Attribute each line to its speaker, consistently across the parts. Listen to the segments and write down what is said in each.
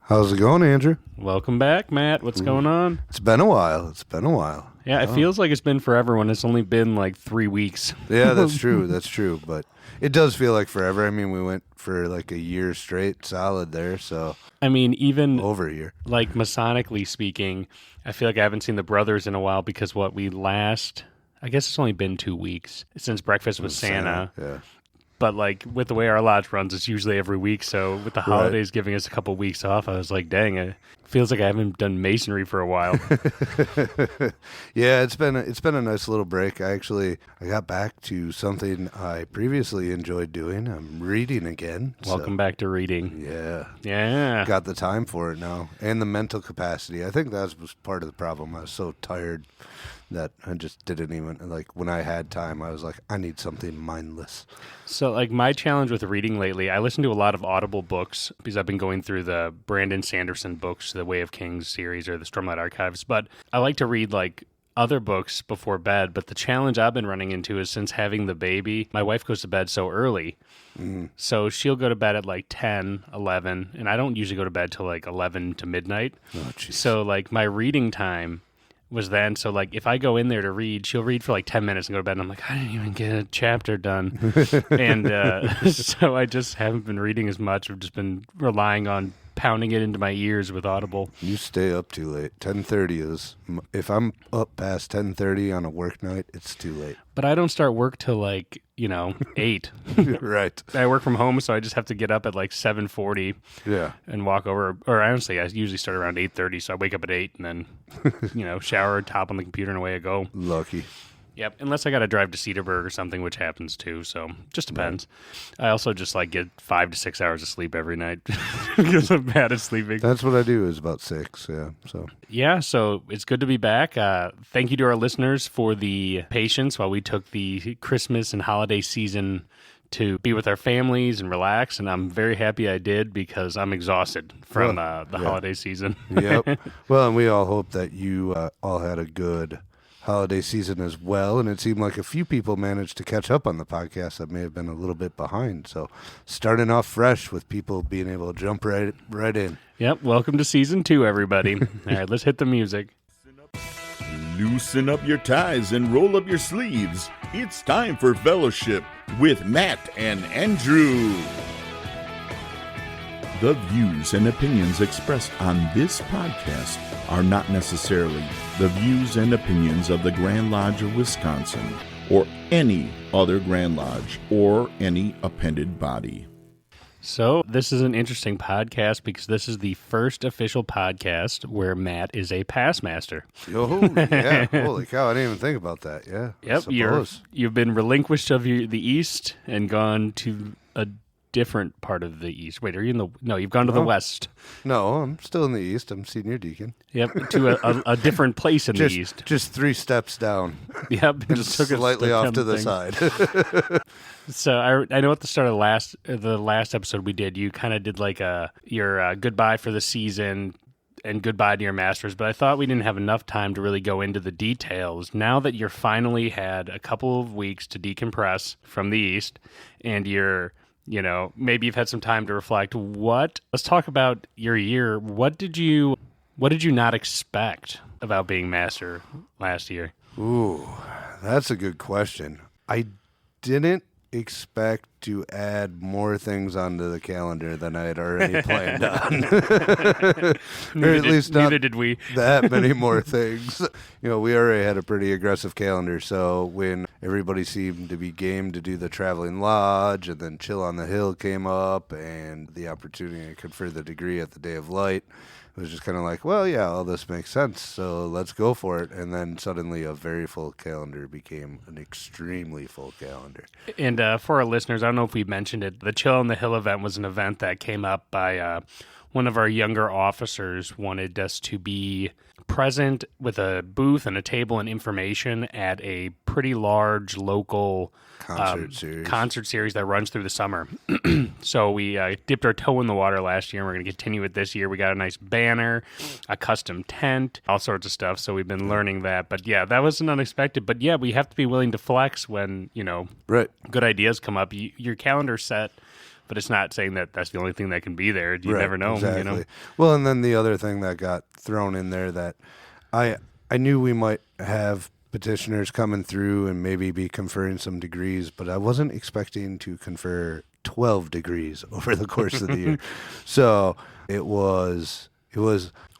Speaker 1: How's it going, Andrew?
Speaker 2: Welcome back, Matt. What's going on?
Speaker 1: It's been a while.
Speaker 2: Yeah, it feels like it's been forever when it's only been like 3 weeks.
Speaker 1: Yeah, that's true. That's true. But it does feel like forever. I mean, we went for like a year straight solid there. So,
Speaker 2: I mean, even
Speaker 1: over a year.
Speaker 2: Like Masonically speaking, I feel like I haven't seen the brothers in a while because I guess it's only been 2 weeks since Breakfast with Santa.
Speaker 1: Yeah.
Speaker 2: But like with the way our lodge runs, it's usually every week. So with the holidays giving us a couple of weeks off, I was like, dang, it feels like I haven't done Masonry for a while.
Speaker 1: Yeah, it's been a nice little break. I got back to something I previously enjoyed doing. I'm reading again.
Speaker 2: Welcome back to reading.
Speaker 1: Yeah. Got the time for it now and the mental capacity. I think that was part of the problem. I was so tired that I just didn't even, like, when I had time, I was like, I need something mindless.
Speaker 2: So, like, my challenge with reading lately, I listen to a lot of Audible books because I've been going through the Brandon Sanderson books, the Way of Kings series or the Stormlight Archives, but I like to read, like, other books before bed, but the challenge I've been running into is since having the baby, my wife goes to bed so early. So she'll go to bed at like 10, 11, and I don't usually go to bed till like 11 to midnight.
Speaker 1: Oh, geez.
Speaker 2: So, like, my reading time was then, so like if I go in there to read, she'll read for like 10 minutes and go to bed, and I'm like, I didn't even get a chapter done. And so I just haven't been reading as much. I've just been relying on pounding it into my ears with Audible.
Speaker 1: You stay up too late. 10:30 is, if I'm up past 10:30 on a work night, it's too late.
Speaker 2: But I don't start work till like, 8.
Speaker 1: Right.
Speaker 2: I work from home, so I just have to get up at like 7:40 and walk over. Or honestly, I usually start around 8:30, so I wake up at 8 and then, shower, top on the computer, and away I go.
Speaker 1: Lucky.
Speaker 2: Yep, unless I got to drive to Cedarburg or something, which happens too, so just depends. Right. I also just get 5 to 6 hours of sleep every night because I'm bad at sleeping.
Speaker 1: That's what I do is about 6,
Speaker 2: so it's good to be back. Thank you to our listeners for the patience while we took the Christmas and holiday season to be with our families and relax, and I'm very happy I did because I'm exhausted from the holiday season.
Speaker 1: Yep. Well, and we all hope that you all had a good holiday season as well, and it seemed like a few people managed to catch up on the podcast that may have been a little bit behind. So starting off fresh with people being able to jump right in.
Speaker 2: Yep, welcome to season 2, everybody. All right, let's hit the music.
Speaker 3: Loosen up your ties and roll up your sleeves. It's time for Fellowship with Matt and Andrew. The views and opinions expressed on this podcast are not necessarily the views and opinions of the Grand Lodge of Wisconsin or any other Grand Lodge or any appended body.
Speaker 2: So this is an interesting podcast because this is the first official podcast where Matt is a past master.
Speaker 1: Oh, yeah. Holy cow. I didn't even think about that. Yeah.
Speaker 2: Yep. You've been relinquished of the East and gone to a different part of the East. Wait, are you you've gone to the West.
Speaker 1: No, I'm still in the East. I'm senior deacon.
Speaker 2: Yep, to a different place in the East.
Speaker 1: Just 3 steps down.
Speaker 2: Yep,
Speaker 1: and just took it slightly off to the side.
Speaker 2: So I know at the start of the last episode we did, you kind of did like your goodbye for the season and goodbye to your masters, but I thought we didn't have enough time to really go into the details. Now that you're finally had a couple of weeks to decompress from the East and you're maybe you've had some time to reflect. Let's talk about your year. What did you not expect about being master last year?
Speaker 1: Ooh, that's a good question. I didn't expect to add more things onto the calendar than I had already planned on.
Speaker 2: Neither did we.
Speaker 1: That many more things. We already had a pretty aggressive calendar, so when everybody seemed to be game to do the traveling lodge and then Chill on the Hill came up and the opportunity to confer the degree at the Day of Light, it was just kind of like, well, yeah, all this makes sense, so let's go for it. And then suddenly a very full calendar became an extremely full calendar.
Speaker 2: And for our listeners, I don't know if we mentioned it, the Chill on the Hill event was an event that came up by one of our younger officers wanted us to be present with a booth and a table and information at a pretty large local concert series that runs through the summer. So we dipped our toe in the water last year, and we're going to continue it this year. We got a nice banner, a custom tent, all sorts of stuff. So we've been learning that. But yeah, that wasn't unexpected. But yeah, we have to be willing to flex when,
Speaker 1: right,
Speaker 2: good ideas come up. Your calendar's set But it's not saying that that's the only thing that can be there. You never know.
Speaker 1: Exactly.
Speaker 2: You know?
Speaker 1: Well, and then the other thing that got thrown in there that I knew we might have petitioners coming through and maybe be conferring some degrees, but I wasn't expecting to confer 12 degrees over the course of the year. So it was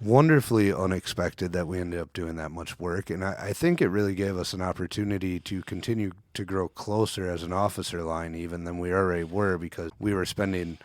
Speaker 1: wonderfully unexpected that we ended up doing that much work. And I think it really gave us an opportunity to continue to grow closer as an officer line even than we already were, because we were spending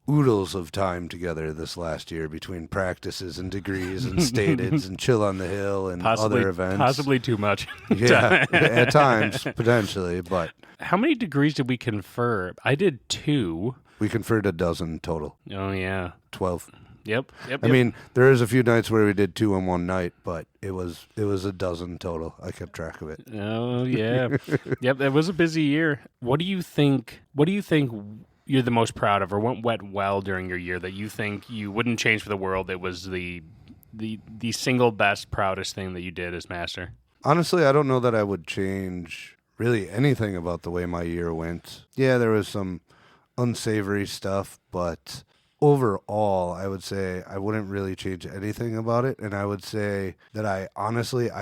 Speaker 1: oodles of time together this last year between practices and degrees and stateds and Chill on the Hill and other events.
Speaker 2: Possibly too much.
Speaker 1: Yeah, at times, potentially. But
Speaker 2: how many degrees did we confer? I did 2.
Speaker 1: We conferred a dozen total.
Speaker 2: Oh, yeah.
Speaker 1: 12.
Speaker 2: Yep.
Speaker 1: I mean, there is a few nights where we did 2 in one night, but it was a dozen total. I kept track of it.
Speaker 2: Oh, yeah. Yep, it was a busy year. What do you think you're the most proud of, or what went well during your year that you think you wouldn't change for the world? It was the single best, proudest thing that you did as master.
Speaker 1: Honestly, I don't know that I would change really anything about the way my year went. Yeah, there was some unsavory stuff, but overall, I would say I wouldn't really change anything about it. And I would say that I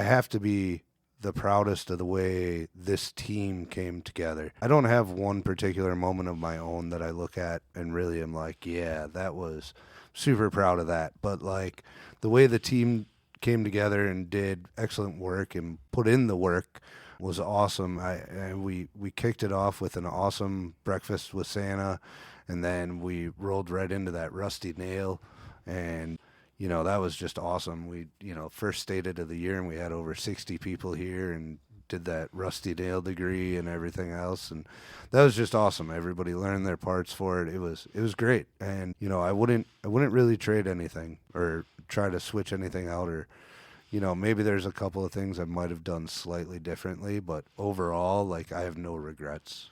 Speaker 1: have to be the proudest of the way this team came together. I don't have one particular moment of my own that I look at and really am like, yeah, that was super proud of that. But like the way the team came together and did excellent work and put in the work was awesome. And we kicked it off with an awesome breakfast with Santa, and then we rolled right into that rusty nail, and that was just awesome. We, first stated of the year, and we had over 60 people here and did that rusty nail degree and everything else. And that was just awesome. Everybody learned their parts for it. It was great. And, I wouldn't really trade anything or try to switch anything out, or, maybe there's a couple of things I might have done slightly differently, but overall, I have no regrets.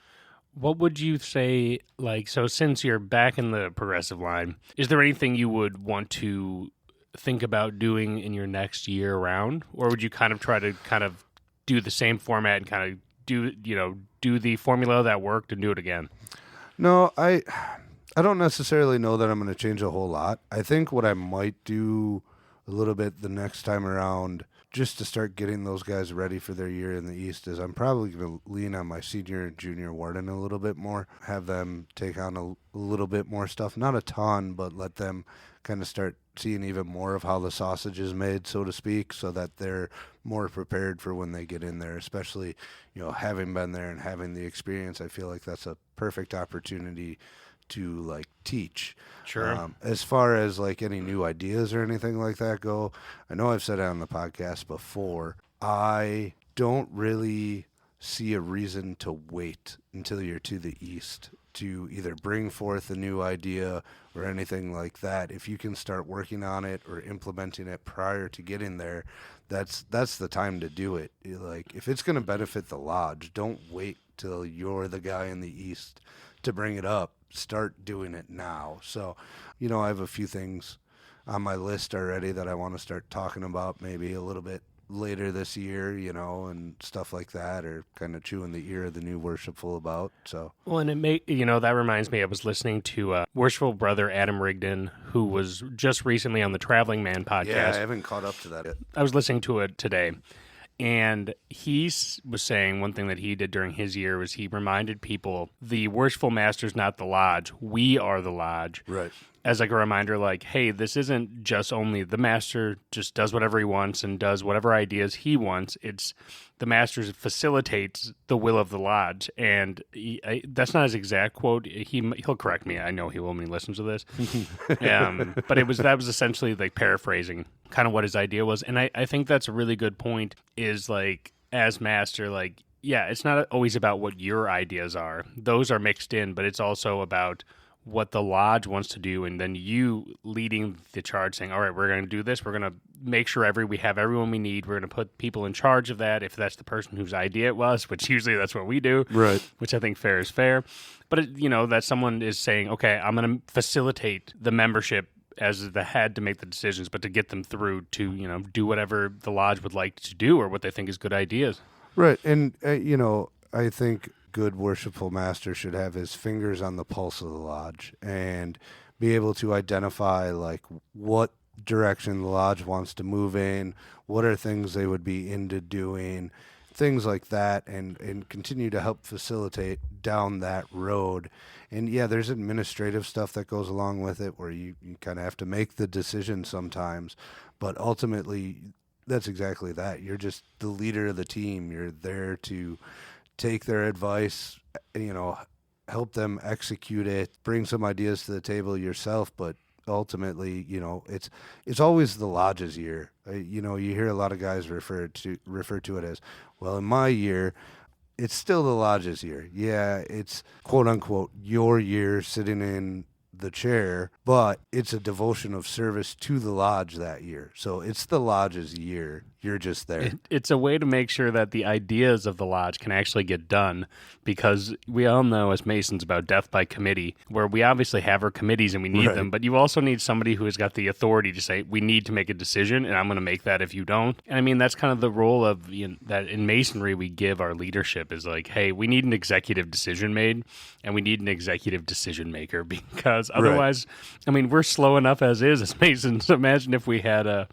Speaker 2: What would you say, so since you're back in the progressive line, is there anything you would want to think about doing in your next year around? Or would you kind of try to do the same format and kind of do the formula that worked and do it again?
Speaker 1: No, I don't necessarily know that I'm going to change a whole lot. I think what I might do a little bit the next time around, just to start getting those guys ready for their year in the East, is I'm probably going to lean on my senior and junior warden a little bit more, have them take on a little bit more stuff, not a ton, but let them kind of start seeing even more of how the sausage is made, so to speak, so that they're more prepared for when they get in there, especially, having been there and having the experience. I feel like that's a perfect opportunity to teach.
Speaker 2: Sure.
Speaker 1: As far as any new ideas or anything like that go, I know I've said it on the podcast before, I don't really see a reason to wait until you're to the East to either bring forth a new idea or anything like that. If you can start working on it or implementing it prior to getting there, that's the time to do it. If it's going to benefit the lodge, don't wait till you're the guy in the East to bring it up. Start doing it now. So, I have a few things on my list already that I want to start talking about maybe a little bit later this year, and stuff like that, or kind of chewing the ear of the new worshipful about. So,
Speaker 2: well, and that reminds me, I was listening to worshipful brother Adam Rigdon, who was just recently on the Traveling Man podcast.
Speaker 1: Yeah, I haven't caught up to that yet.
Speaker 2: I was listening to it today. And he was saying one thing that he did during his year was he reminded people, the worshipful master's not the lodge. We are the lodge.
Speaker 1: Right.
Speaker 2: As a reminder, hey, this isn't just only the master just does whatever he wants and does whatever ideas he wants. It's the master facilitates the will of the lodge. And that's not his exact quote. He'll correct me. I know he will when he listens to this. But that was essentially paraphrasing kind of what his idea was. And I think that's a really good point is as master, yeah, it's not always about what your ideas are. Those are mixed in, but it's also about what the lodge wants to do, and then you leading the charge saying, all right, we're going to do this. We're going to make sure we have everyone we need. We're going to put people in charge of that if that's the person whose idea it was, which usually that's what we do,
Speaker 1: right?
Speaker 2: Which I think fair is fair. But, that someone is saying, okay, I'm going to facilitate the membership as the head to make the decisions, but to get them through to, do whatever the lodge would like to do or what they think is good ideas.
Speaker 1: Right. And, I think good worshipful master should have his fingers on the pulse of the lodge and be able to identify like what direction the lodge wants to move in, what are things they would be into doing, things like that, and continue to help facilitate down that road. And yeah, there's administrative stuff that goes along with it where you kind of have to make the decision sometimes, but ultimately that's exactly that. You're just the leader of the team. You're there to take their advice, help them execute it, bring some ideas to the table yourself, but ultimately, it's always the lodge's year. You hear a lot of guys refer to it as, well, in my year, it's still the lodge's year. Yeah, it's quote unquote your year sitting in the chair, but it's a devotion of service to the lodge that year. So it's the lodge's year. You're just there.
Speaker 2: It's a way to make sure that the ideas of the lodge can actually get done, because we all know as Masons about death by committee, where we obviously have our committees and we need them, but you also need somebody who has got the authority to say, we need to make a decision, and I'm going to make that if you don't. And I mean, that's kind of the role of that in Masonry we give our leadership is like, hey, we need an executive decision made, and we need an executive decision maker, because otherwise, I mean, we're slow enough as is as Masons. Imagine if we had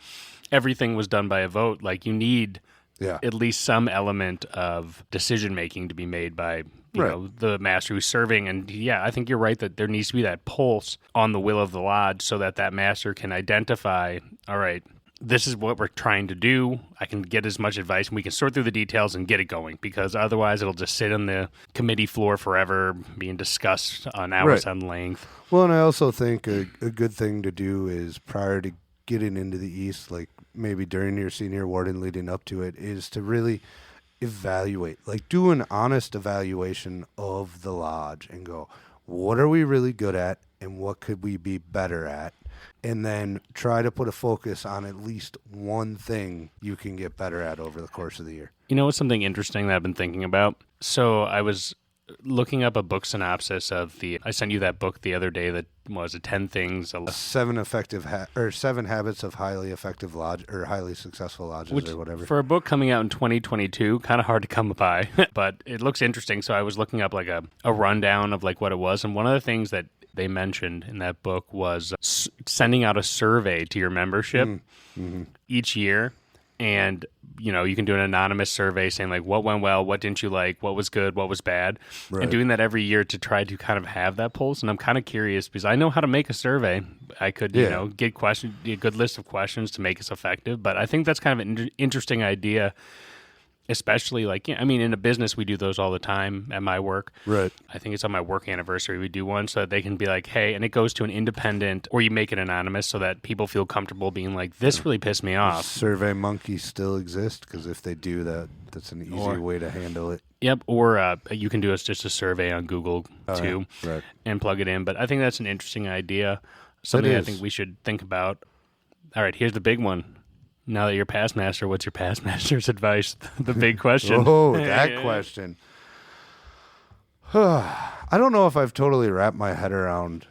Speaker 2: everything was done by a vote. Like, you need at least some element of decision making to be made by the master who's serving. And yeah, I think you're right that there needs to be that pulse on the will of the lodge so that master can identify, all right, this is what we're trying to do. I can get as much advice and we can sort through the details and get it going, because otherwise it'll just sit on the committee floor forever being discussed on hours on length.
Speaker 1: Well, and I also think a good thing to do is prior to getting into the East, like maybe during your senior warden leading up to it, is to really evaluate, like do an honest evaluation of the lodge and go, what are we really good at and what could we be better at? And then try to put a focus on at least one thing you can get better at over the course of the year.
Speaker 2: You know what's something interesting that I've been thinking about? So I was looking up a book synopsis of I sent you that book the other day that was 10 things.
Speaker 1: 7 habits of highly effective lodge or highly successful lodges, or whatever.
Speaker 2: For a book coming out in 2022, kind of hard to come by, but it looks interesting. So I was looking up like a rundown of like what it was. And one of the things that they mentioned in that book was sending out a survey to your membership each year. And, you can do an anonymous survey saying like what went well, what didn't you like, what was good, what was bad, and doing that every year to try to kind of have that pulse. And I'm kind of curious because I know how to make a survey. I could, get a good list of questions to make us effective. But I think that's kind of an interesting idea, especially like, in a business, we do those all the time at my work.
Speaker 1: Right.
Speaker 2: I think it's on my work anniversary. We do one so that they can be like, hey, and it goes to an independent, or you make it anonymous so that people feel comfortable being like, this really pissed me off.
Speaker 1: Survey monkeys still exist, because if they do that, that's an easy way to handle it.
Speaker 2: Yep. Or you can do just a survey on Google too, and plug it in. But I think that's an interesting idea. Something I think we should think about. All right, here's the big one. Now that you're past master, what's your past master's advice? The big question.
Speaker 1: Oh, that question. I don't know if I've totally wrapped my head around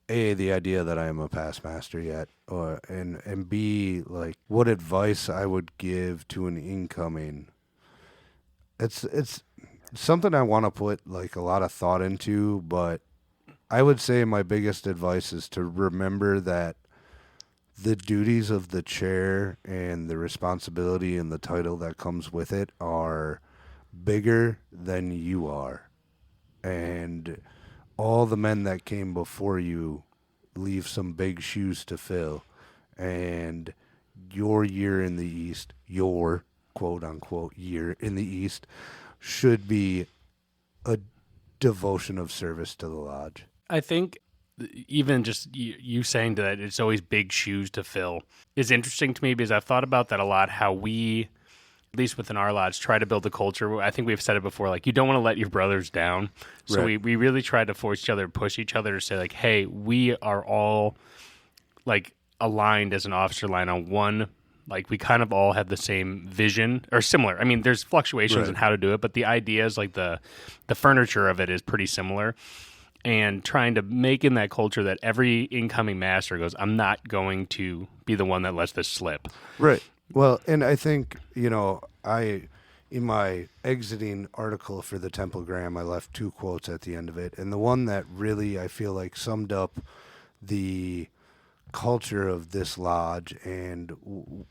Speaker 1: the idea that I am a past master yet, and B, like what advice I would give to an incoming. It's something I want to put like a lot of thought into, but I would say my biggest advice is to remember that the duties of the chair and the responsibility and the title that comes with it are bigger than you are. And all the men that came before you leave some big shoes to fill. And your year in the East, your quote-unquote year in the East, should be a devotion of service to the lodge.
Speaker 2: I think even just you saying that it's always big shoes to fill is interesting to me, because I've thought about that a lot, how we, at least within our lodge, try to build a culture. I think we've said it before, like you don't want to let your brothers down. So we really try to force each other, push each other to say like, hey, we are all like aligned as an officer line on one, like we kind of all have the same vision or similar. I mean, there's fluctuations in how to do it, but the idea is like the furniture of it is pretty similar. And trying to make in that culture that every incoming master goes, I'm not going to be the one that lets this slip.
Speaker 1: Right. Well, and I think, in in my exiting article for the Templegram, I left 2 quotes at the end of it. And the one that really, I feel like, summed up the culture of this lodge and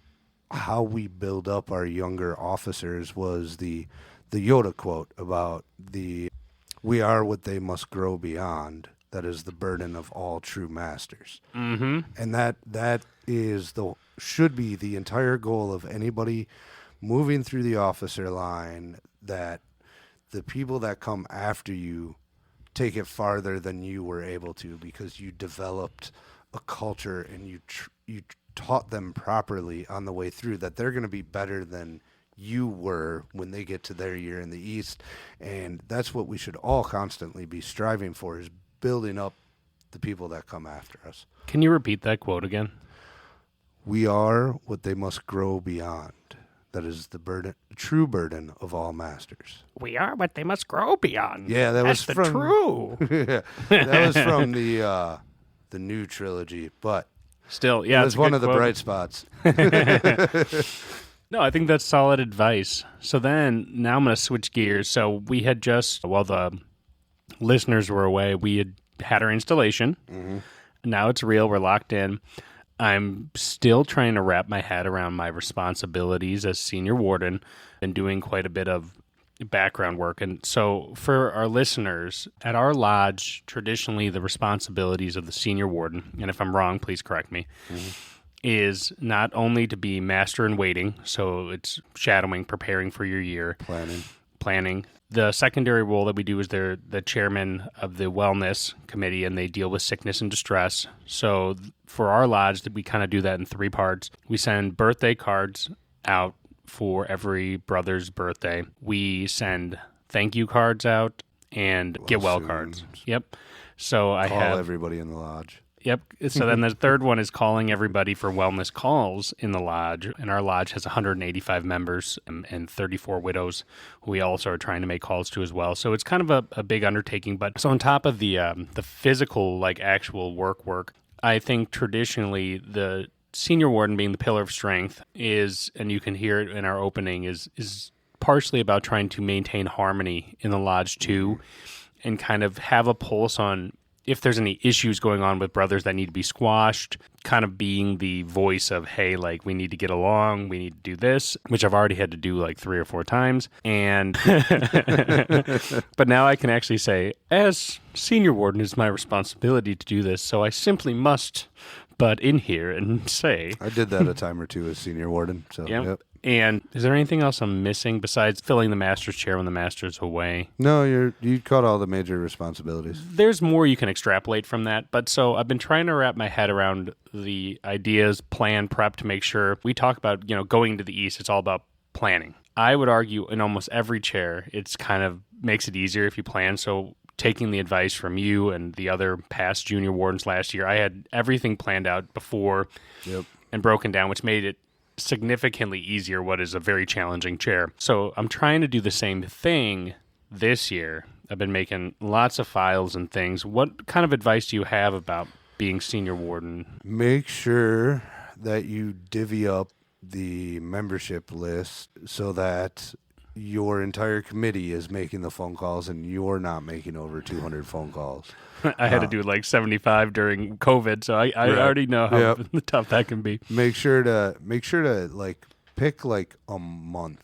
Speaker 1: how we build up our younger officers was the Yoda quote about we are what they must grow beyond. That is the burden of all true masters.
Speaker 2: Mm-hmm.
Speaker 1: And that is should be the entire goal of anybody moving through the officer line, that the people that come after you take it farther than you were able to, because you developed a culture and you taught them properly on the way through, that they're going to be better than you were when they get to their year in the East. And that's what we should all constantly be striving for, is building up the people that come after us.
Speaker 2: Can you repeat that quote again?
Speaker 1: We are what they must grow beyond. That is the true burden of all masters.
Speaker 2: We are what they must grow beyond.
Speaker 1: Yeah,
Speaker 2: That's true.
Speaker 1: Yeah, that was from the new trilogy, but
Speaker 2: Still, yeah,
Speaker 1: it was one of the bright spots.
Speaker 2: No, I think that's solid advice. So now I'm going to switch gears. So we had while the listeners were away, we had our installation.
Speaker 1: Mm-hmm.
Speaker 2: Now it's real. We're locked in. I'm still trying to wrap my head around my responsibilities as senior warden and doing quite a bit of background work. And so for our listeners, at our lodge, traditionally the responsibilities of the senior warden, and if I'm wrong, please correct me, is not only to be master in waiting, so it's shadowing, preparing for your year. Planning. The secondary role that we do is they're the chairman of the wellness committee, and they deal with sickness and distress. So for our lodge, we kind of do that in 3 parts. We send birthday cards out for every brother's birthday. We send thank you cards out and get well cards. Yep. So I have
Speaker 1: everybody in the lodge.
Speaker 2: Yep. So then the third one is calling everybody for wellness calls in the lodge. And our lodge has 185 members and 34 widows who we also are trying to make calls to as well. So it's kind of a big undertaking. But so on top of the physical, like actual work, I think traditionally the senior warden, being the pillar of strength, is, and you can hear it in our opening, is partially about trying to maintain harmony in the lodge too, and kind of have a pulse on if there's any issues going on with brothers that need to be squashed, kind of being the voice of, hey, like, we need to get along, we need to do this, which I've already had to do like 3 or 4 times. And but now I can actually say, as senior warden, it's my responsibility to do this, so I simply must butt in here and say.
Speaker 1: I did that a time or 2 as senior warden. So
Speaker 2: yep. And is there anything else I'm missing besides filling the master's chair when the master's away?
Speaker 1: No, you caught all the major responsibilities.
Speaker 2: There's more you can extrapolate from that. But so I've been trying to wrap my head around the ideas, plan, prep to make sure we talk about, going to the East. It's all about planning. I would argue in almost every chair, it's kind of makes it easier if you plan. So taking the advice from you and the other past junior wardens last year, I had everything planned out before and broken down, which made it significantly easier what is a very challenging chair. So I'm trying to do the same thing this year. I've been making lots of files and things. What kind of advice do you have about being senior warden?
Speaker 1: Make sure that you divvy up the membership list so that your entire committee is making the phone calls and you're not making over 200 phone calls.
Speaker 2: I had to do like 75 during COVID, so I already know how tough that can be.
Speaker 1: Make sure to like pick like a month.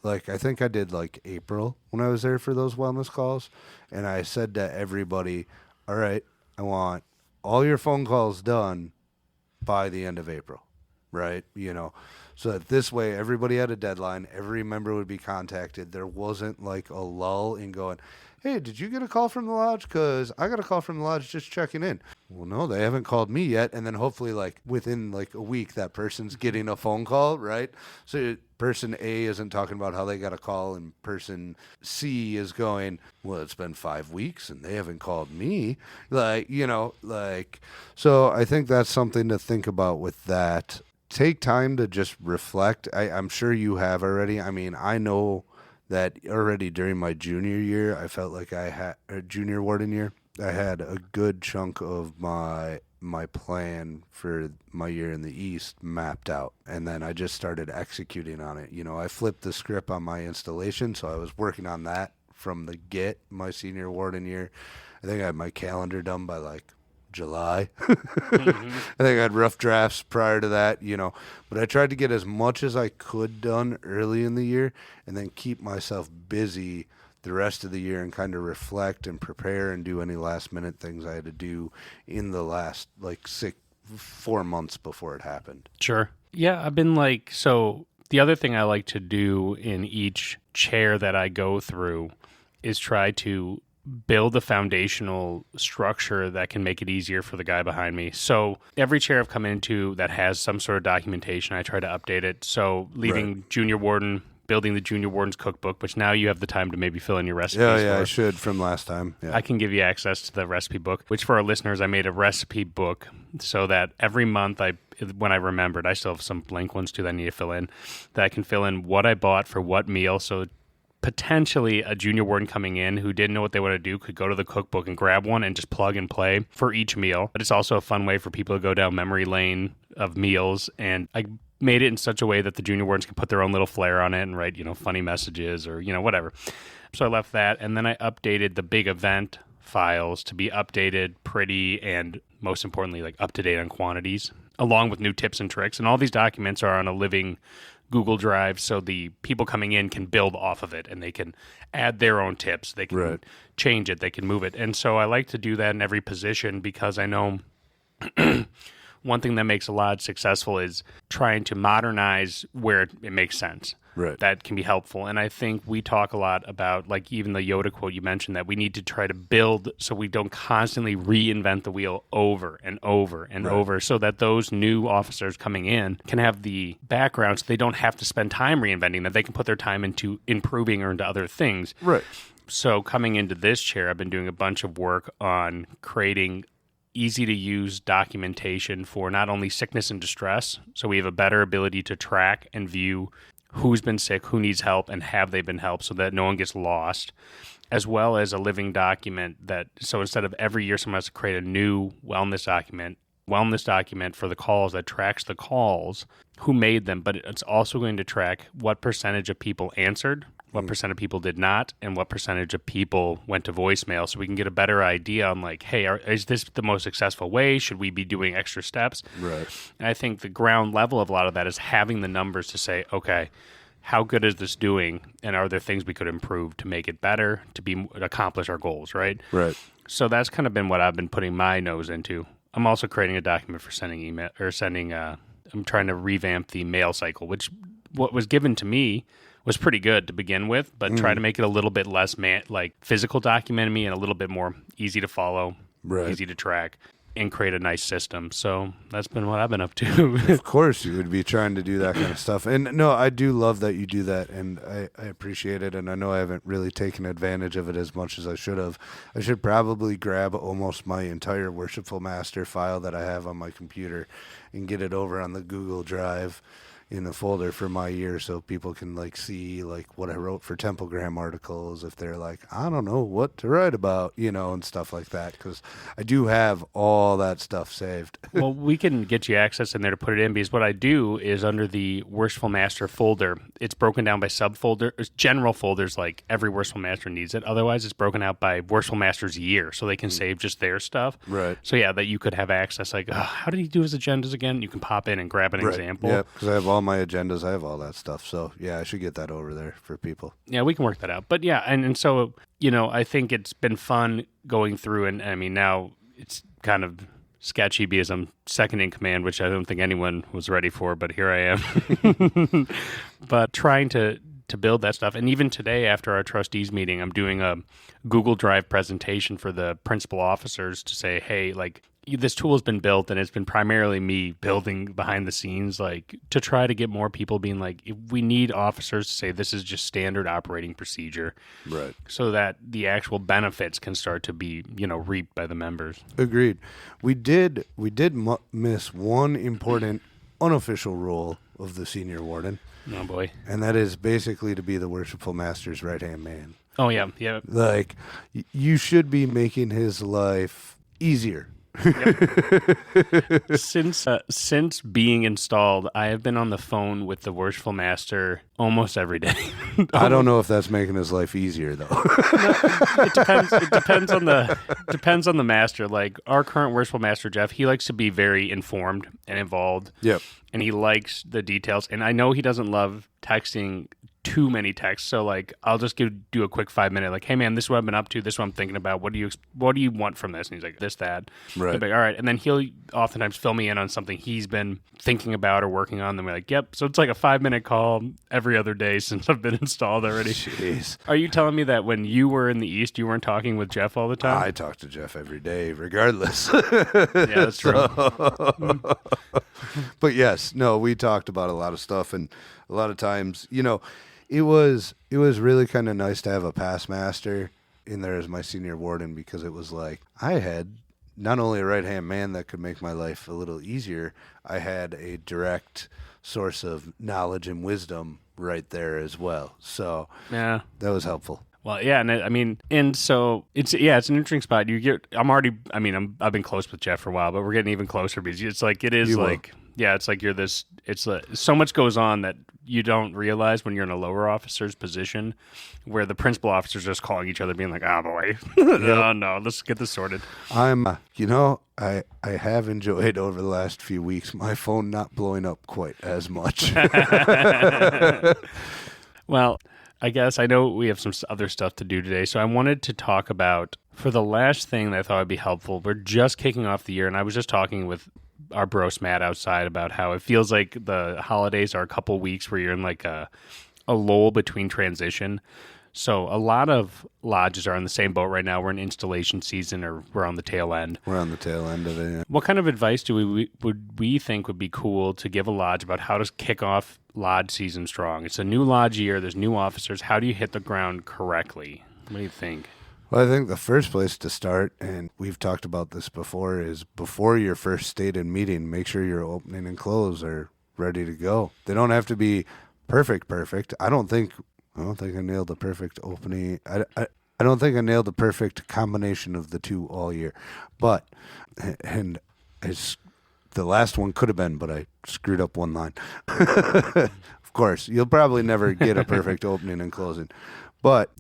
Speaker 1: Like I think I did like April when I was there for those wellness calls, and I said to everybody, "All right, I want all your phone calls done by the end of April." Right? So that this way everybody had a deadline, every member would be contacted. There wasn't like a lull in going, hey, did you get a call from the lodge? Because I got a call from the lodge just checking in. Well, no, they haven't called me yet. And then hopefully like within like a week, that person's getting a phone call, right? So person A isn't talking about how they got a call, and person C is going, well, it's been 5 weeks and they haven't called me. So I think that's something to think about with that. Take time to just reflect. I'm sure you have already. I mean, I know that already during my junior year, I felt like junior warden year, I had a good chunk of my my plan for my year in the East mapped out, and then I just started executing on it. I flipped the script on my installation, so I was working on that from the get my senior warden year. I think I had my calendar done by like July. Mm-hmm. I think I had rough drafts prior to that, but I tried to get as much as I could done early in the year and then keep myself busy the rest of the year and kind of reflect and prepare and do any last minute things I had to do in the last 4 months before it happened.
Speaker 2: Sure. Yeah, I've been so the other thing I like to do in each chair that I go through is try to build a foundational structure that can make it easier for the guy behind me. So every chair I've come into that has some sort of documentation, I try to update it. So leaving junior warden, building the junior warden's cookbook, which now you have the time to maybe fill in your recipes.
Speaker 1: Yeah, I should from last time. Yeah.
Speaker 2: I can give you access to the recipe book, which for our listeners, I made a recipe book so that every month when I remembered, I still have some blank ones too that I need to fill in, that I can fill in what I bought for what meal. So potentially a junior warden coming in who didn't know what they want to do could go to the cookbook and grab one and just plug and play for each meal. But it's also a fun way for people to go down memory lane of meals. And I made it in such a way that the junior wardens can put their own little flair on it and write, funny messages or, whatever. So I left that. And then I updated the big event files to be updated, pretty, and most importantly, up to date on quantities, along with new tips and tricks. And all these documents are on a living Google Drive, so the people coming in can build off of it and they can add their own tips. They can change it. They can move it. And so I like to do that in every position because I know one thing that makes a lodge successful is trying to modernize where it makes sense.
Speaker 1: Right.
Speaker 2: That can be helpful. And I think we talk a lot about, even the Yoda quote you mentioned, that we need to try to build so we don't constantly reinvent the wheel over and over and over, so that those new officers coming in can have the background so they don't have to spend time reinventing, that they can put their time into improving or into other things.
Speaker 1: Right.
Speaker 2: So coming into this chair, I've been doing a bunch of work on creating easy-to-use documentation for not only sickness and distress, so we have a better ability to track and view who's been sick, who needs help, and have they been helped so that no one gets lost, as well as a living document so instead of every year someone has to create a new wellness document for the calls that tracks the calls, who made them, but it's also going to track what percentage of people answered, what percent of people did not, and what percentage of people went to voicemail, so we can get a better idea on hey, is this the most successful way? Should we be doing extra steps?
Speaker 1: Right.
Speaker 2: And I think the ground level of a lot of that is having the numbers to say, okay, how good is this doing, and are there things we could improve to make it better, to accomplish our goals, right?
Speaker 1: Right.
Speaker 2: So that's kind of been what I've been putting my nose into. I'm also creating a document for sending email or I'm trying to revamp the mail cycle, which what was given to me was pretty good to begin with, but try to make it a little bit less physical documenting me and a little bit more easy to follow, easy to track, and create a nice system. So that's been what I've been up to.
Speaker 1: Of course you would be trying to do that kind of stuff. And no, I do love that you do that, and I appreciate it, and I know I haven't really taken advantage of it as much as I should have. I should probably grab almost my entire Worshipful Master file that I have on my computer and get it over on the Google Drive in the folder for my year so people can see what I wrote for Templegram articles if they're I don't know what to write about, and stuff like that, because I do have all that stuff saved.
Speaker 2: Well, we can get you access in there to put it in, because what I do is under the Worshipful Master folder, it's broken down by subfolders, general folders, every Worshipful Master needs it. Otherwise, it's broken out by Worshipful Master's year, so they can save just their stuff.
Speaker 1: Right.
Speaker 2: So yeah, that you could have access how did he do his agendas again? You can pop in and grab an example.
Speaker 1: Yeah, because I have all my agendas, I have all that stuff. So yeah, I should get that over there for people.
Speaker 2: Yeah, we can work that out. But yeah, and so, I think it's been fun going through, and I mean, now it's kind of sketchy because I'm second in command, which I don't think anyone was ready for, but here I am. But trying to build that stuff. And even today, after our trustees meeting, I'm doing a Google Drive presentation for the principal officers to say, hey, this tool has been built, and it's been primarily me building behind the scenes, to try to get more people being if we need officers to say this is just standard operating procedure,
Speaker 1: right? So
Speaker 2: that the actual benefits can start to be, reaped by the members.
Speaker 1: Agreed. We did miss one important unofficial role of the senior warden.
Speaker 2: Oh boy!
Speaker 1: And that is basically to be the Worshipful Master's right-hand man.
Speaker 2: Oh yeah, yeah.
Speaker 1: You should be making his life easier
Speaker 2: Yep. Since being installed, I have been on the phone with the Worshipful Master almost every day.
Speaker 1: I don't know if that's making his life easier though.
Speaker 2: It depends on the master. Like our current Worshipful Master Jeff, he likes to be very informed and involved.
Speaker 1: Yep.
Speaker 2: And he likes the details. And I know he doesn't love texting too many texts, so like I'll just do a quick 5-minute, like, hey man, this is what I've been up to, this is what I'm thinking about, what do you want from this? And he's like, this, that.
Speaker 1: Right.
Speaker 2: I'll be like, all right. And then he'll oftentimes fill me in on something he's been thinking about or working on. Then we're like, yep. So it's like a 5-minute call every other day since I've been installed already.
Speaker 1: Jeez.
Speaker 2: Are you telling me that when you were in the East, you weren't talking with Jeff all the time?
Speaker 1: I talk to Jeff every day, regardless.
Speaker 2: Yeah, that's true.
Speaker 1: But yes, no, we talked about a lot of stuff, and a lot of times, it was really kind of nice to have a past master in there as my senior warden, because it was like I had not only a right-hand man that could make my life a little easier, I had a direct source of knowledge and wisdom right there as well. So
Speaker 2: yeah,
Speaker 1: that was helpful.
Speaker 2: Well, yeah, and so it's an interesting spot. I've been close with Jeff for a while, but we're getting even closer because it's like it's like you're this. It's so much goes on that you don't realize when you're in a lower officer's position, where the principal officers are just calling each other, being like, "Oh boy, no, let's get this sorted."
Speaker 1: I have enjoyed over the last few weeks my phone not blowing up quite as much.
Speaker 2: Well, I guess I know we have some other stuff to do today, so I wanted to talk about, for the last thing that I thought would be helpful, we're just kicking off the year, and I was just talking with our bros Matt outside about how it feels like the holidays are a couple weeks where you're in like a lull between transition. So a lot of lodges are in the same boat right now. We're in installation season, or we're on the tail end.
Speaker 1: We're on the tail end of it. Yeah.
Speaker 2: What kind of advice would we think would be cool to give a lodge about how to kick off lodge season strong? It's a new lodge year. There's new officers. How do you hit the ground correctly? What do you think?
Speaker 1: Well, I think the first place to start, and we've talked about this before, is before your first stated meeting, make sure your opening and close are ready to go. They don't have to be perfect. I don't think I nailed the perfect opening. I don't think I nailed the perfect combination of the two all year. But, and it's, the last one could have been, but I screwed up one line. Of course, you'll probably never get a perfect opening and closing. But,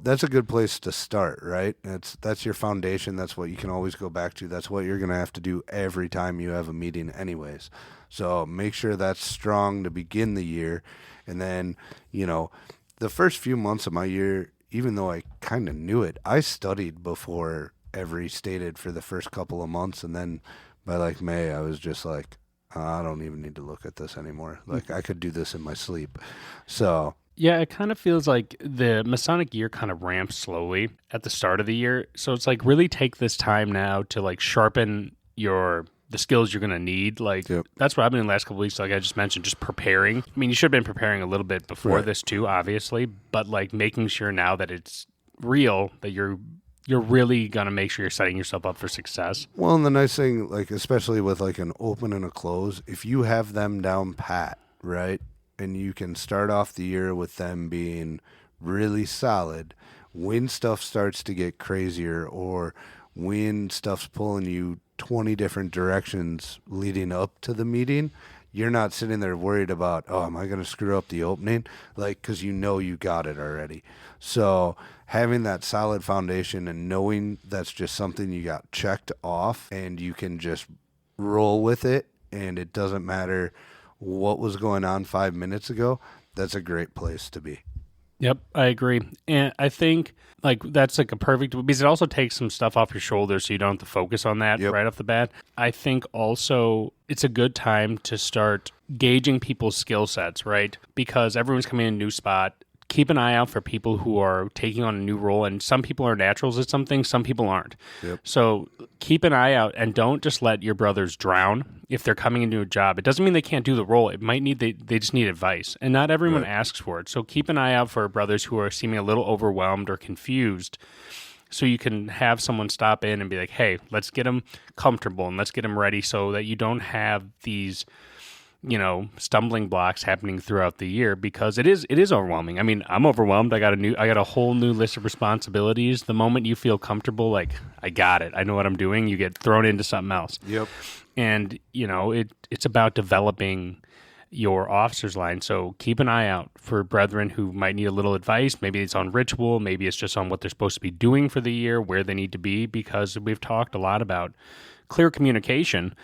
Speaker 1: that's a good place to start, right? That's your foundation. That's what you can always go back to. That's what you're going to have to do every time you have a meeting anyways. So make sure that's strong to begin the year. And then, the first few months of my year, even though I kind of knew it, I studied before every stated for the first couple of months. And then by like May, I was just like, I don't even need to look at this anymore. Like I could do this in my sleep. So
Speaker 2: yeah, it kind of feels like the Masonic year kind of ramps slowly at the start of the year. So it's like really take this time now to like sharpen the skills you're going to need. Like That's what I've been in the last couple of weeks. Like I just mentioned, just preparing. I mean, you should have been preparing a little bit before this too, obviously, but like making sure now that it's real, that you're really going to make sure you're setting yourself up for success.
Speaker 1: Well, and the nice thing, like especially with like an open and a close, if you have them down pat, right? And you can start off the year with them being really solid. When stuff starts to get crazier, or when stuff's pulling you 20 different directions leading up to the meeting, you're not sitting there worried about, oh, am I going to screw up the opening? Like, because you got it already. So having that solid foundation and knowing that's just something you got checked off and you can just roll with it, and it doesn't matter what was going on 5 minutes ago, that's a great place to be.
Speaker 2: Yep, I agree. And I think like that's like a perfect, because it also takes some stuff off your shoulders so you don't have to focus on that right off the bat. I think also it's a good time to start gauging people's skill sets, right? Because everyone's coming in a new spot. Keep an eye out for people who are taking on a new role, and some people are naturals at something, some people aren't. Yep. So keep an eye out, and don't just let your brothers drown if they're coming into a job. It doesn't mean they can't do the role. It might need they just need advice, and not everyone asks for it. So keep an eye out for brothers who are seeming a little overwhelmed or confused, so you can have someone stop in and be like, hey, let's get them comfortable and let's get them ready, so that you don't have these stumbling blocks happening throughout the year, because it is overwhelming. I mean, I'm overwhelmed. I got a whole new list of responsibilities. The moment you feel comfortable, like, I got it, I know what I'm doing, you get thrown into something else.
Speaker 1: Yep.
Speaker 2: And, it's about developing your officer's line. So keep an eye out for brethren who might need a little advice. Maybe it's on ritual. Maybe it's just on what they're supposed to be doing for the year, where they need to be, because we've talked a lot about clear communication.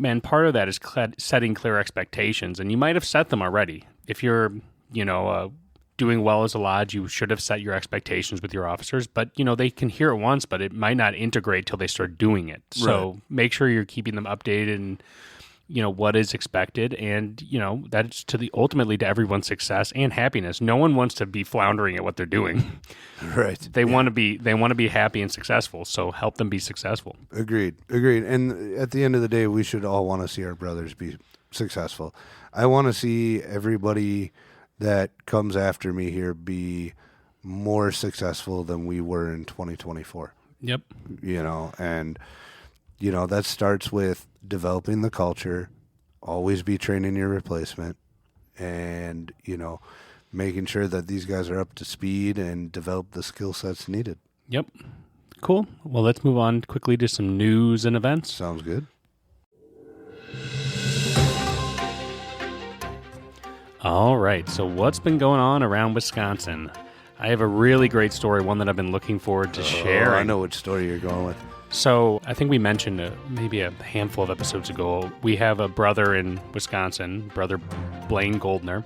Speaker 2: And part of that is setting clear expectations. And you might have set them already. If you're, doing well as a lodge, you should have set your expectations with your officers. But, they can hear it once, but it might not integrate till they start doing it. So make sure you're keeping them updated and what is expected, and that's ultimately to everyone's success and happiness. No one wants to be floundering at what they're doing.
Speaker 1: Right.
Speaker 2: They want to be happy and successful, so help them be successful.
Speaker 1: Agreed. And at the end of the day, we should all want to see our brothers be successful. I want to see everybody that comes after me here be more successful than we were in 2024.
Speaker 2: Yep.
Speaker 1: That starts with developing the culture, always be training your replacement, and, making sure that these guys are up to speed and develop the skill sets needed.
Speaker 2: Yep. Cool. Well, let's move on quickly to some news and events.
Speaker 1: Sounds good.
Speaker 2: All right. So what's been going on around Wisconsin? I have a really great story, one that I've been looking forward to sharing.
Speaker 1: I know which story you're going with.
Speaker 2: So I think we mentioned maybe a handful of episodes ago, we have a brother in Wisconsin, Brother Blaine Goldner,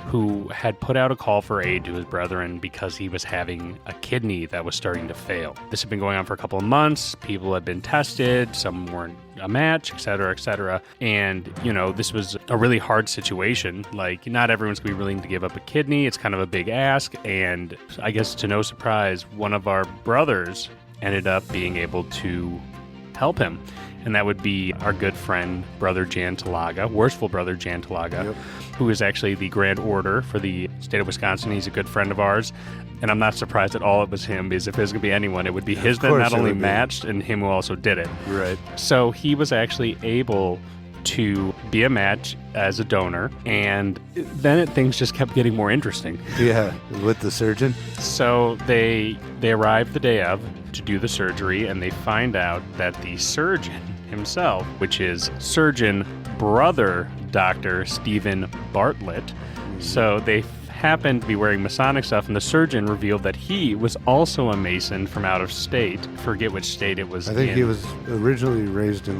Speaker 2: who had put out a call for aid to his brethren because he was having a kidney that was starting to fail. This had been going on for a couple of months. People had been tested. Some weren't a match, et cetera, et cetera. And, this was a really hard situation. Like, not everyone's going to be willing to give up a kidney. It's kind of a big ask. And I guess to no surprise, one of our brothers ended up being able to help him. And that would be our good friend, Brother Jan Talaga, worshipful Brother Jan Talaga,
Speaker 1: yep,
Speaker 2: who is actually the Grand Order for the state of Wisconsin. He's a good friend of ours. And I'm not surprised at all it was him, because if it was going to be anyone, it would be his that not only matched and him who also did it.
Speaker 1: Right.
Speaker 2: So he was actually able to be a match as a donor, and then things just kept getting more interesting.
Speaker 1: Yeah, with the surgeon.
Speaker 2: So they arrived the day of to do the surgery, and they find out that the surgeon himself, which is surgeon brother Dr. Stephen Bartlett, so they happened to be wearing Masonic stuff, and the surgeon revealed that he was also a Mason from out of state. Forget which state it was
Speaker 1: I think he was originally raised in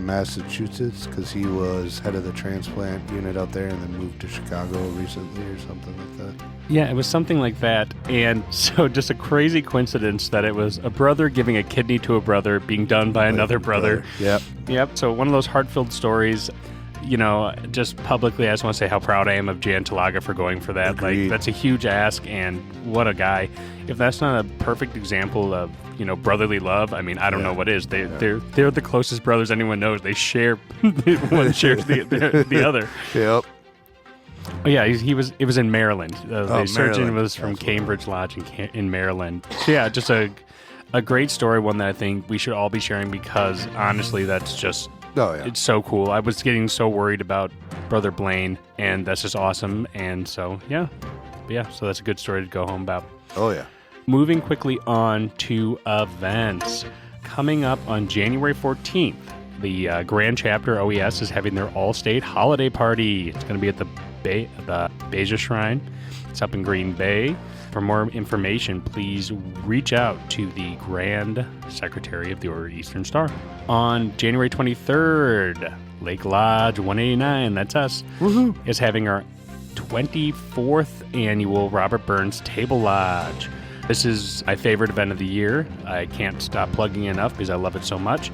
Speaker 1: Massachusetts, because he was head of the transplant unit out there and then moved to Chicago recently or something like that.
Speaker 2: Yeah, it was something like that. And so just a crazy coincidence that it was a brother giving a kidney to a brother being done by another brother. Yep. So one of those heart-filled stories. Just publicly, I just want to say how proud I am of Jan Talaga for going for that.
Speaker 1: Agreed.
Speaker 2: That's a huge ask, and what a guy. If that's not a perfect example of, brotherly love, I mean, I don't know what is. They're the closest brothers anyone knows. They share, one shares the other.
Speaker 1: Yep.
Speaker 2: Oh, yeah, it was in Maryland. The surgeon
Speaker 1: Maryland.
Speaker 2: was from Cambridge Lodge in Maryland. So yeah, just a great story, one that I think we should all be sharing, because honestly, that's just...
Speaker 1: Oh, yeah.
Speaker 2: It's so cool. I was getting so worried about Brother Blaine, and that's just awesome. And so, so that's a good story to go home about.
Speaker 1: Oh, yeah.
Speaker 2: Moving quickly on to events. Coming up on January 14th, the Grand Chapter OES is having their all-state holiday party. It's going to be at the Beja Shrine. It's up in Green Bay. For more information, please reach out to the Grand Secretary of the Order of Eastern Star. On January 23rd, Lake Lodge 189, that's us, is having our 24th annual Robert Burns Table Lodge. This is my favorite event of the year. I can't stop plugging it enough because I love it so much.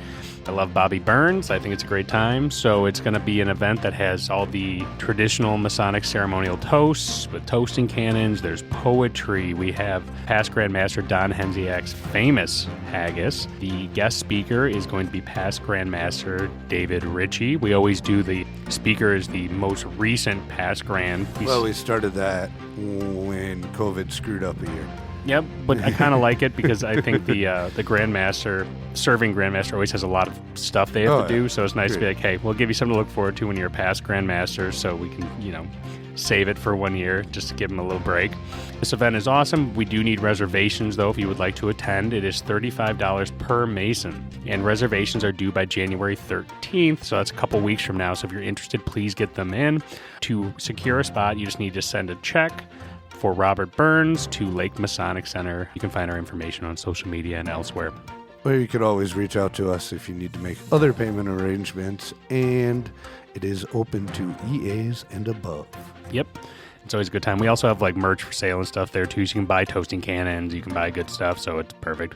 Speaker 2: I love Bobby Burns. I think it's a great time. So it's going to be an event that has all the traditional Masonic ceremonial toasts with toasting cannons. There's poetry. We have past Grand Master Don Hensiak's famous haggis. The guest speaker is going to be past Grand Master David Ritchie. We always do the speaker is the most recent past Grand.
Speaker 1: Well, we started that when COVID screwed up a year.
Speaker 2: Yep, but I kind of like it because I think the Grandmaster, serving Grandmaster, always has a lot of stuff they have to do. So it's nice to be like, hey, we'll give you something to look forward to when you're a past Grandmaster, so we can, save it for 1 year just to give them a little break. This event is awesome. We do need reservations, though, if you would like to attend. It is $35 per Mason, and reservations are due by January 13th, so that's a couple weeks from now. So if you're interested, please get them in. To secure a spot, you just need to send a check for Robert Burns to Lake Masonic Center. You can find our information on social media and elsewhere.
Speaker 1: Or you could always reach out to us if you need to make other payment arrangements, and it is open to EAs and above.
Speaker 2: Yep. It's always a good time. We also have like merch for sale and stuff there too, so you can buy toasting cannons, you can buy good stuff, so it's perfect.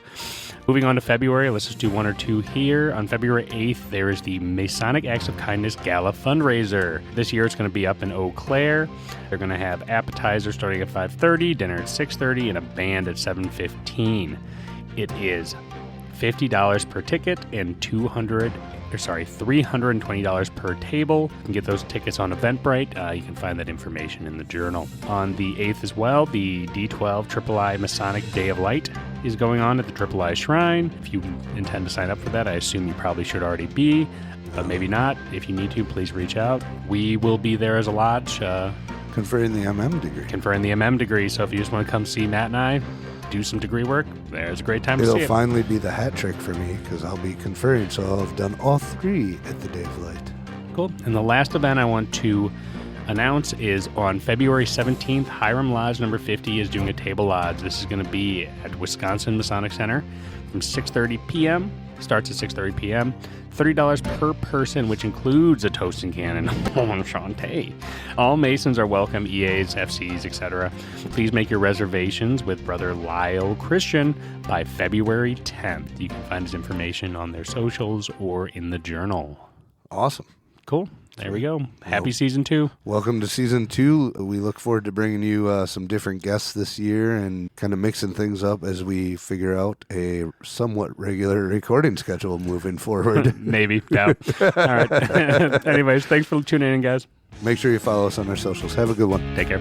Speaker 2: Moving on to February, let's just do one or two here. On February 8th, there is the Masonic Acts of Kindness Gala fundraiser. This year it's going to be up in Eau Claire. They're going to have appetizers starting at 5:30, dinner at 6:30, and a band at 7:15. It is $50 per ticket and $320 per table. You can get those tickets on Eventbrite. You can find that information in the journal. On the 8th as well, the D12 III Masonic Day of Light is going on at the III Shrine. If you intend to sign up for that, I assume you probably should already be, but maybe not. If you need to, please reach out. We will be there as a lodge.
Speaker 1: Conferring the MM degree.
Speaker 2: Conferring the MM degree. So if you just want to come see Matt and I do some degree work, there's a great time to see it.
Speaker 1: It'll finally be the hat trick for me because I'll be conferring, so I'll have done all three at the Day of Light.
Speaker 2: Cool. And the last event I want to announce is on February 17th, Hiram Lodge number 50 is doing a table lodge. This is going to be at Wisconsin Masonic Center from 6:30 p.m. Starts at 6:30 p.m. $30 per person, which includes a toasting cannon. Shantae. All Masons are welcome, EAs, FCs, etc. Please make your reservations with Brother Lyle Christian by February 10th. You can find his information on their socials or in the journal.
Speaker 1: Awesome.
Speaker 2: Cool. There we go. Happy season 2.
Speaker 1: Welcome to season 2. We look forward to bringing you some different guests this year and kind of mixing things up as we figure out a somewhat regular recording schedule moving forward.
Speaker 2: Maybe. Yeah. All right. Anyways, thanks for tuning in, guys.
Speaker 1: Make sure you follow us on our socials. Have a good one.
Speaker 2: Take care.